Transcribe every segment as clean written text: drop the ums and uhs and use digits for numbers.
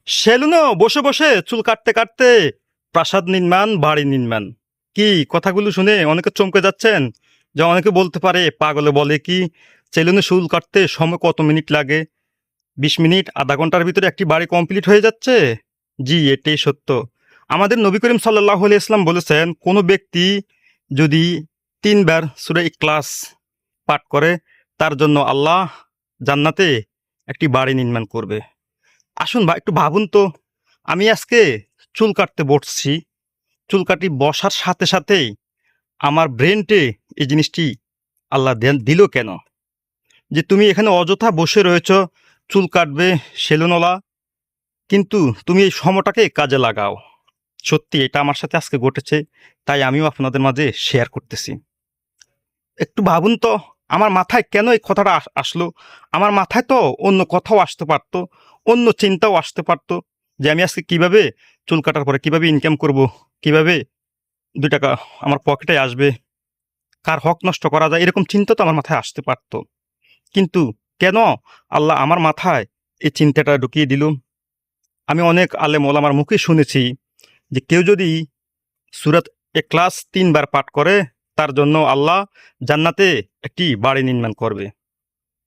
সেলুনও বসে বসে চুল কাটতে কাটতে প্রাসাদ নির্মাণ, বাড়ি নির্মাণ। কি কথাগুলো শুনে অনেকে চমকে যাচ্ছেন। যে অনেকে বলতে পারে, পাগলে বলে কি, সেলুনে চুল কাটতে সময় কত মিনিট লাগে? 20 মিনিট, আধা ঘন্টার ভিতরে একটি বাড়ি কমপ্লিট হয়ে যাচ্ছে। জি, এটাই সত্য। আমাদের নবী করিম সাল্লাল্লাহু আলাইহি ইসলাম বলেছেন, কোনো ব্যক্তি যদি 3 বার সূরা ইখলাস পাঠ করে, তার জন্য আল্লাহ জান্নাতে একটি বাড়ি নির্মাণ করবে। আসুন একটু ভাবুন তো, আমি আজকে চুল কাটতে বসছি, চুল কাটি বসার সাথে সাথেই আমার ব্রেনটে এই জিনিসটি আল্লাহ দিল কেন? যে তুমি এখানে অযথা বসে রয়েছ, চুল কাটবে সেলুনওয়ালা, কিন্তু তুমি এই সময়টাকে কাজে লাগাও। সত্যি এটা আমার সাথে আজকে ঘটেছে, তাই আমিও আপনাদের মাঝে শেয়ার করতেছি। একটু ভাবুন তো, আমার মাথায় কেন এই কথাটা আসলো? আমার মাথায় তো অন্য কথাও আসতে পারতো, অন্য চিন্তাও আসতে পারতো, যে আমি আজকে কিভাবে চুল কাটার পরে কিভাবে ইনকাম করব, কিভাবে 2 টাকা আমার পকেটে আসবে, কার হক নষ্ট করা যায়, এরকম চিন্তা তো আমার মাথায় আসতে পারতো। কিন্তু কেন আল্লাহ আমার মাথায় এই চিন্তাটা ঢুকিয়ে দিল? আমি অনেক আলেম ওলামার মুখে শুনেছি যে কেউ যদি সূরাত ইখলাস 3 বার পাঠ করে, তার জন্য আল্লাহ জান্নাতে একটি বাড়ি নির্মাণ করবে।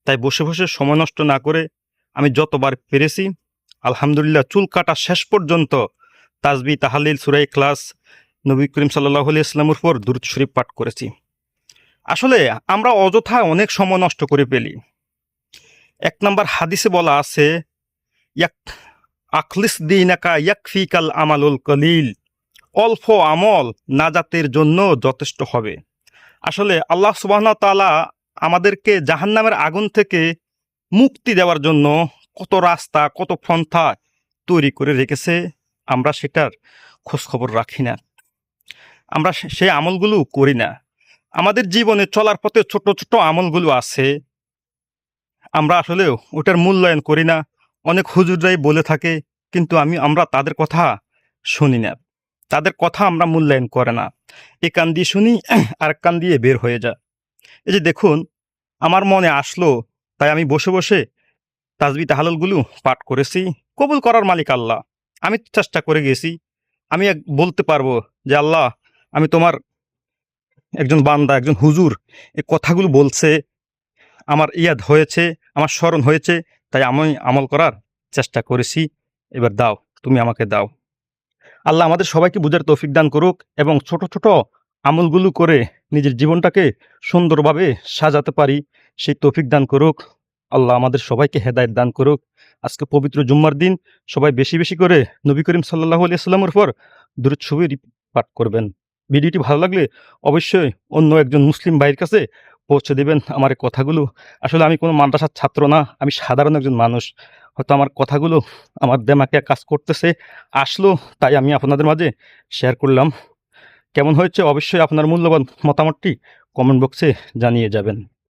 তাই বসে বসে সময় নষ্ট না করে আমি যতবার পেরেছি আলহামদুলিল্লাহ চুল কাটা শেষ পর্যন্ত তাসবিহ, তাহলিল, সূরা ইখলাস, নবী করিম সাল্লাল্লাহু আলাইহি ওয়াসাল্লামের উপর দুরূদ শরীফ পাঠ করেছি। আসলে আমরা অযথা অনেক সময় নষ্ট করে ফেলি। 1 নম্বর হাদিসে বলা আছে, ইয়াক আখলিস দীনাকা ইয়াকফিকাল আমালুল কলিল। অল্প আমল নাজাতের জন্য যথেষ্ট হবে। আসলে আল্লাহ সুবহানাহু ওয়া তাআলা আমাদেরকে জাহান্নামের আগুন থেকে মুক্তি দেওয়ার জন্য কত রাস্তা, কত পন্থা তৈরি করে রেখেছে, আমরা সেটার খোঁজখবর রাখি না। আমরা সেই আমলগুলো করি না। আমাদের জীবনে চলার পথে ছোট ছোট আমলগুলো আছে, আমরা আসলে ওটার মূল্যায়ন করি না। অনেক হুজুররাই বলে থাকে, কিন্তু আমরা তাদের কথা শুনি না। তাদের কথা আমরা মূল্যায়ন করে না। এ কান দিয়ে শুনি, আরেক কান দিয়ে বের হয়ে যায়। এই যে দেখুন, আমার মনে আসলো, তাই আমি বসে বসে তাসবিহ তাহলিলগুলো পাঠ করেছি। কবুল করার মালিক আল্লাহ। আমি চেষ্টা করে গেছি। আমি বলতে পারবো যে আল্লাহ, আমি তোমার একজন বান্দা, একজন হুজুর, এই কথাগুলো বলছে, আমার ইয়াদ হয়েছে, আমার স্মরণ হয়েছে, তাই আমি আমল করার চেষ্টা করেছি। এবার দাও, তুমি আমাকে দাও। আল্লাহ আমাদের সবাইকে বুঝার তৌফিক দান করুক এবং ছোট ছোট আমলগুলো করে নিজের জীবনটাকে সুন্দরভাবে সাজাতে পারি, সেই তৌফিক দান করুক। আল্লাহ আমাদের সবাইকে হেদায়েত দান করুক। আজকে পবিত্র জুম্মার দিন, সবাই বেশি বেশি করে নবী করিম সাল্লাল্লাহু আলাইহি সাল্লামের উপর দুরূদ শরীফ পাঠ করবেন। ভিডিওটি ভালো লাগলে অবশ্যই অন্য একজন মুসলিম ভাইয়ের কাছে পৌঁছে দেবেন আমার এই কথাগুলো। আসলে আমি কোনো মাদ্রাসার ছাত্র না, আমি সাধারণ একজন মানুষ। হয়তো আমার কথাগুলো আমার দেমাকে কাজ করতেছে, আসলো, তাই আমি আপনাদের মাঝে শেয়ার করলাম। কেমন হয়েছে অবশ্যই আপনার মূল্যবান মতামতটি কমেন্ট বক্সে জানিয়ে যাবেন।